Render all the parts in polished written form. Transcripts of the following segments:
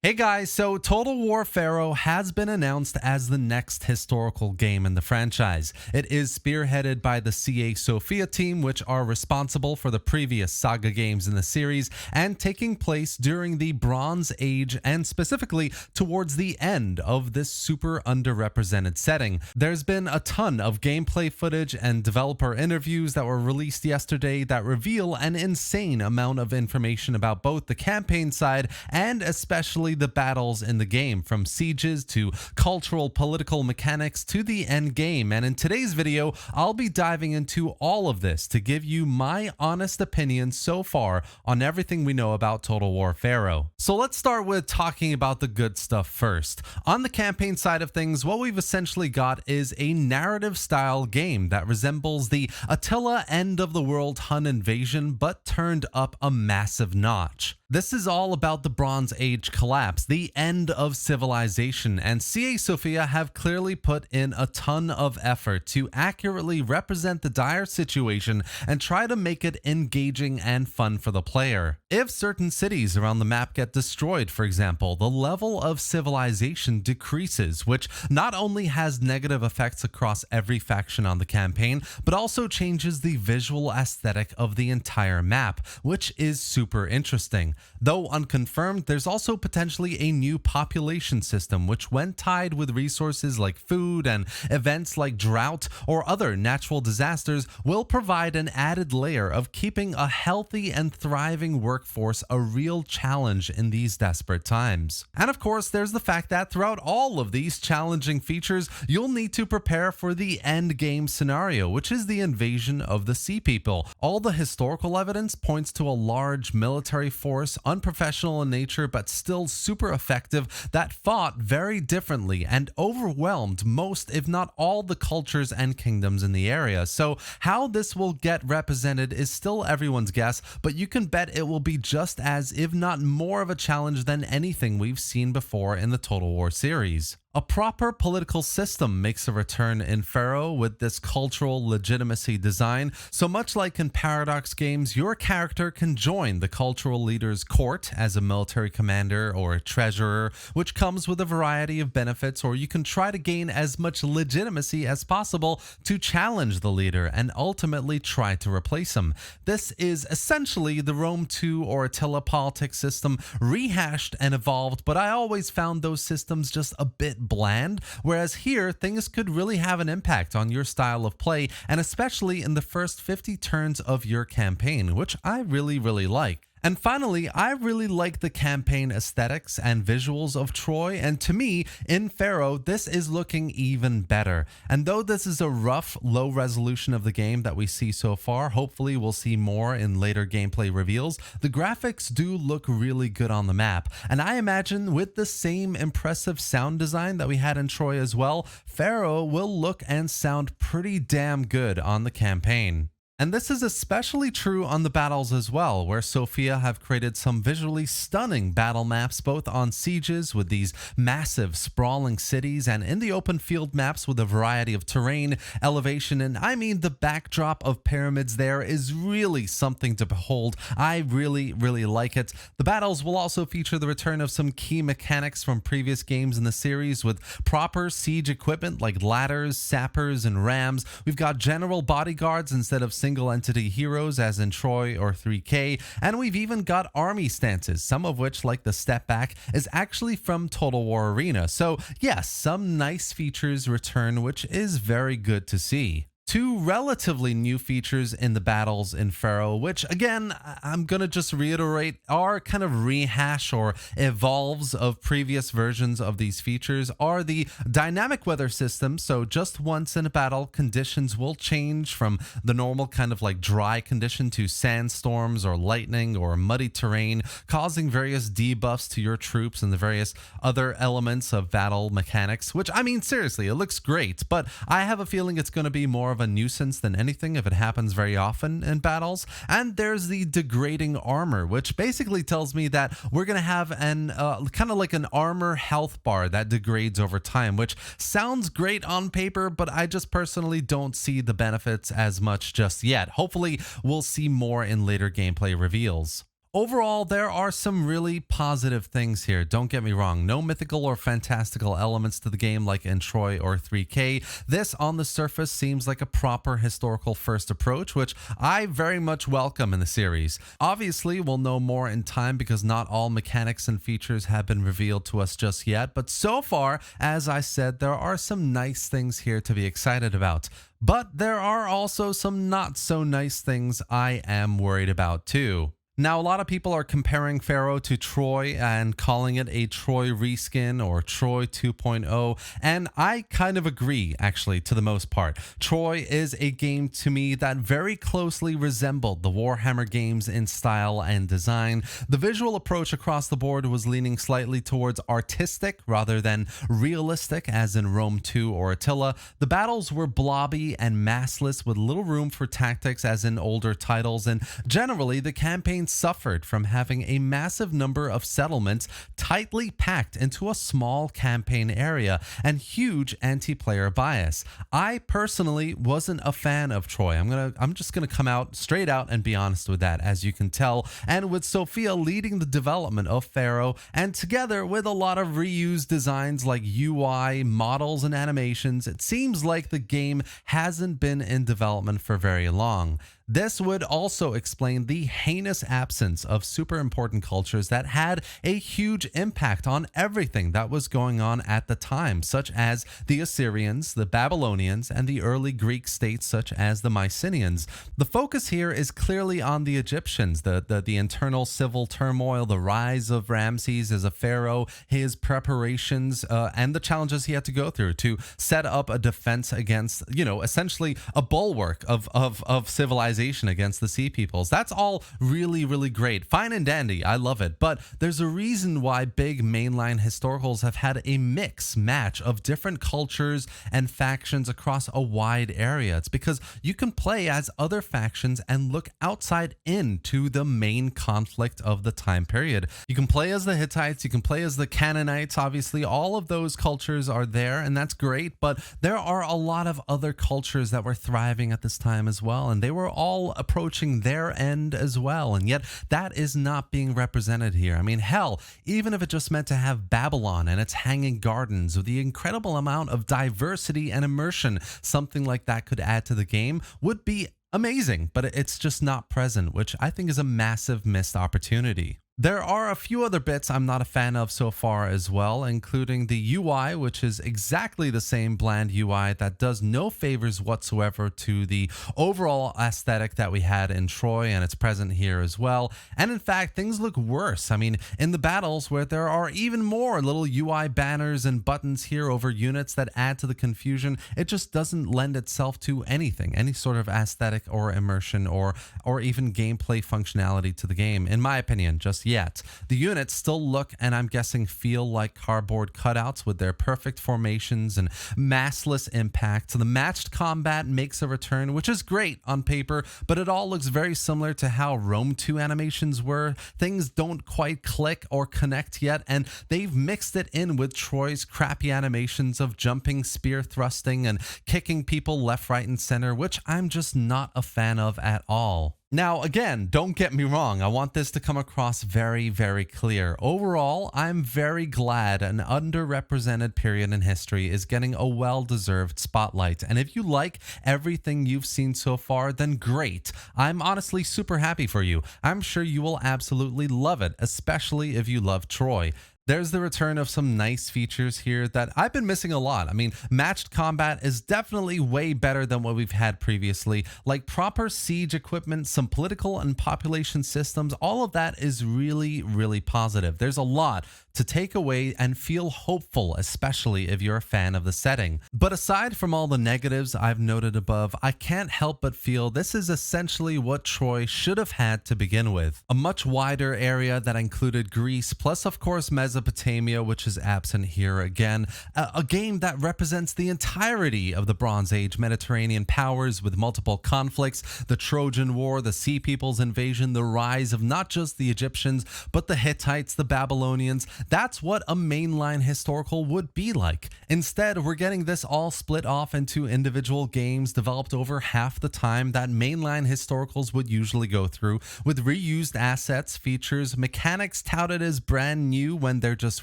Hey guys, so Total War Pharaoh has been announced as the next historical game in the franchise. It is spearheaded by the CA Sofia team, which are responsible for the previous Saga games in the series, and taking place during the Bronze Age and specifically towards the end of this super underrepresented setting. There's been a ton of gameplay footage and developer interviews that were released yesterday that reveal an insane amount of information about both the campaign side and especially the battles in the game, from sieges to cultural political mechanics to the end game. And in today's video, I'll be diving into all of this to give you my honest opinion so far on everything we know about Total War Pharaoh. So let's start with talking about the good stuff first. On the campaign side of things, what we've essentially got is a narrative style game that resembles the Attila end of the world Hun invasion, but turned up a massive notch. This is all about the Bronze Age collapse, the end of civilization, and CA Sofia have clearly put in a ton of effort to accurately represent the dire situation and try to make it engaging and fun for the player. If certain cities around the map get destroyed, for example, the level of civilization decreases, which not only has negative effects across every faction on the campaign, but also changes the visual aesthetic of the entire map, which is super interesting. Though unconfirmed, there's also potentially a new population system which, when tied with resources like food and events like drought or other natural disasters, will provide an added layer of keeping a healthy and thriving workforce a real challenge in these desperate times. And of course, there's the fact that throughout all of these challenging features, you'll need to prepare for the end game scenario, which is the invasion of the Sea People. All the historical evidence points to a large military force, unprofessional in nature but still super effective, that fought very differently and overwhelmed most if not all the cultures and kingdoms in the area. So how this will get represented is still everyone's guess, but you can bet it will be just as, if not more of a challenge than anything we've seen before in the Total War series. A proper political system makes a return in Pharaoh with this cultural legitimacy design. So much like in Paradox games, your character can join the cultural leader's court as a military commander or a treasurer, which comes with a variety of benefits, or you can try to gain as much legitimacy as possible to challenge the leader and ultimately try to replace him. This is essentially the Rome 2 or Attila politics system rehashed and evolved, but I always found those systems just a bit bland, whereas here things could really have an impact on your style of play, and especially in the first 50 turns of your campaign, which I really like. And finally, I really like the campaign aesthetics and visuals of Troy, and to me, in Pharaoh, this is looking even better. And though this is a rough, low resolution of the game that we see so far, hopefully we'll see more in later gameplay reveals, the graphics do look really good on the map. And I imagine with the same impressive sound design that we had in Troy as well, Pharaoh will look and sound pretty damn good on the campaign. And this is especially true on the battles as well, where Sofia have created some visually stunning battle maps both on sieges with these massive sprawling cities and in the open field maps with a variety of terrain, elevation, and I mean the backdrop of pyramids there is really something to behold. I really like it. The battles will also feature the return of some key mechanics from previous games in the series with proper siege equipment like ladders, sappers, and rams. We've got general bodyguards instead of single entity heroes as in Troy or 3K, and we've even got army stances, some of which, like the step back, is actually from Total War Arena. So yes, some nice features return, which is very good to see. Two relatively new features in the battles in Pharaoh, which again, I'm gonna just reiterate, are kind of rehash or evolves of previous versions of these features, are the dynamic weather system. So just once in a battle, conditions will change from the normal kind of like dry condition to sandstorms or lightning or muddy terrain, causing various debuffs to your troops and the various other elements of battle mechanics, which, I mean, seriously, it looks great, but I have a feeling it's going to be more of a nuisance than anything if it happens very often in battles. And there's the degrading armor, which basically tells me that we're going to have an kind of like an armor health bar that degrades over time, which sounds great on paper, but I just personally don't see the benefits as much just yet. Hopefully we'll see more in later gameplay reveals. Overall, there are some really positive things here. Don't get me wrong. No mythical or fantastical elements to the game like in Troy or 3K. This, on the surface, seems like a proper historical first approach, which I very much welcome in the series. Obviously, we'll know more in time because not all mechanics and features have been revealed to us just yet, but so far, as I said, there are some nice things here to be excited about. But there are also some not so nice things I am worried about too. Now, a lot of people are comparing Pharaoh to Troy and calling it a Troy reskin or Troy 2.0, and I kind of agree, actually, to the most part. Troy is a game to me that very closely resembled the Warhammer games in style and design. The visual approach across the board was leaning slightly towards artistic rather than realistic, as in Rome 2 or Attila. The battles were blobby and massless with little room for tactics, as in older titles, and generally the campaign suffered from having a massive number of settlements tightly packed into a small campaign area and huge anti-player bias. I personally wasn't a fan of Troy. I'm just gonna come out straight out and be honest with that, as you can tell. And with Sofia leading the development of Pharaoh, and together with a lot of reused designs like UI, models, and animations, it seems like the game hasn't been in development for very long. This would also explain the heinous absence of super important cultures that had a huge impact on everything that was going on at the time, such as the Assyrians, the Babylonians, and the early Greek states such as the Mycenaeans. The focus here is clearly on the Egyptians, the internal civil turmoil, the rise of Ramses as a pharaoh, his preparations, and the challenges he had to go through to set up a defense against, essentially a bulwark of civilization against the sea peoples. That's all really, really great. Fine and dandy. I love it. But there's a reason why big mainline historicals have had a mix match of different cultures and factions across a wide area. It's because you can play as other factions and look outside into the main conflict of the time period. You can play as the Hittites, you can play as the Canaanites. Obviously, all of those cultures are there, and that's great. But there are a lot of other cultures that were thriving at this time as well, and they were all approaching their end as well, and yet that is not being represented here. I mean, hell, even if it just meant to have Babylon and its hanging gardens with the incredible amount of diversity and immersion something like that could add to the game would be amazing, but it's just not present, which I think is a massive missed opportunity. There are a few other bits I'm not a fan of so far as well, including the UI, which is exactly the same bland UI that does no favors whatsoever to the overall aesthetic that we had in Troy, and it's present here as well. And in fact, things look worse. I mean, in the battles where there are even more little UI banners and buttons here over units that add to the confusion, it just doesn't lend itself to anything, any sort of aesthetic or immersion or even gameplay functionality to the game, in my opinion, just yet. The units still look, and I'm guessing feel, like cardboard cutouts with their perfect formations and massless impact. The matched combat makes a return, which is great on paper, but it all looks very similar to how Rome 2 animations were. Things don't quite click or connect yet, and they've mixed it in with Troy's crappy animations of jumping, spear thrusting, and kicking people left, right, and center, which I'm just not a fan of at all. Now, again, don't get me wrong. I want this to come across very, very clear. Overall, I'm very glad an underrepresented period in history is getting a well-deserved spotlight. And if you like everything you've seen so far, then great. I'm honestly super happy for you. I'm sure you will absolutely love it, especially if you love Troy. There's the return of some nice features here that I've been missing a lot. I mean, matched combat is definitely way better than what we've had previously. Like proper siege equipment, some political and population systems, all of that is really, really positive. There's a lot to take away and feel hopeful, especially if you're a fan of the setting. But aside from all the negatives I've noted above, I can't help but feel this is essentially what Troy should have had to begin with. A much wider area that included Greece, plus of course Mesopotamia, which is absent here again. A game that represents the entirety of the Bronze Age Mediterranean powers with multiple conflicts, the Trojan War, the Sea People's invasion, the rise of not just the Egyptians, but the Hittites, the Babylonians. That's what a mainline historical would be like. Instead, we're getting this all split off into individual games developed over half the time that mainline historicals would usually go through, with reused assets, features, mechanics touted as brand new when they're just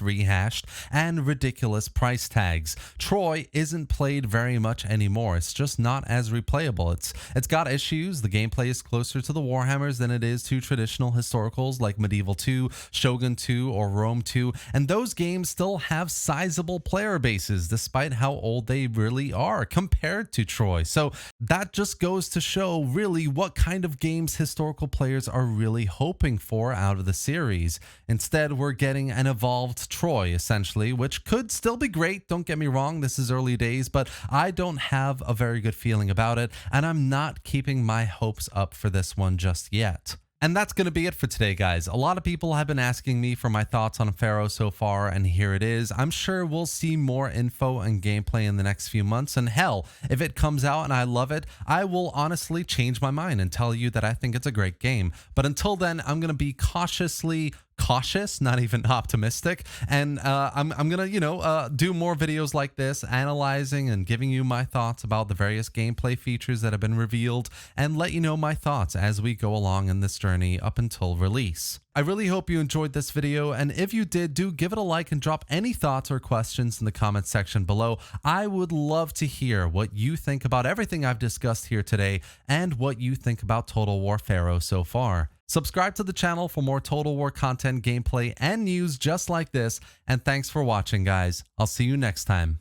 rehashed, and ridiculous price tags. Troy isn't played very much anymore. It's just not as replayable. It's got issues. The gameplay is closer to the Warhammers than it is to traditional historicals like Medieval 2, Shogun 2, or Rome 2, and those games still have sizable player bases despite how old they really are compared to Troy. So that just goes to show really what kind of games historical players are really hoping for out of the series. Instead, we're getting an evolved Troy essentially, which could still be great. Don't get me wrong, this is early days, but I don't have a very good feeling about it, and I'm not keeping my hopes up for this one just yet. And that's going to be it for today, guys. A lot of people have been asking me for my thoughts on Pharaoh so far, and here it is. I'm sure we'll see more info and gameplay in the next few months, and hell, if it comes out and I love it, I will honestly change my mind and tell you that I think it's a great game. But until then, I'm going to be cautious, not even optimistic, and I'm gonna do more videos like this, analyzing and giving you my thoughts about the various gameplay features that have been revealed, and let you know my thoughts as we go along in this journey up until release. I really hope you enjoyed this video, and if you did, do give it a like and drop any thoughts or questions in the comment section below. I would love to hear what you think about everything I've discussed here today, and what you think about Total War Pharaoh so far. Subscribe to the channel for more Total War content, gameplay, and news just like this, and thanks for watching, guys. I'll see you next time.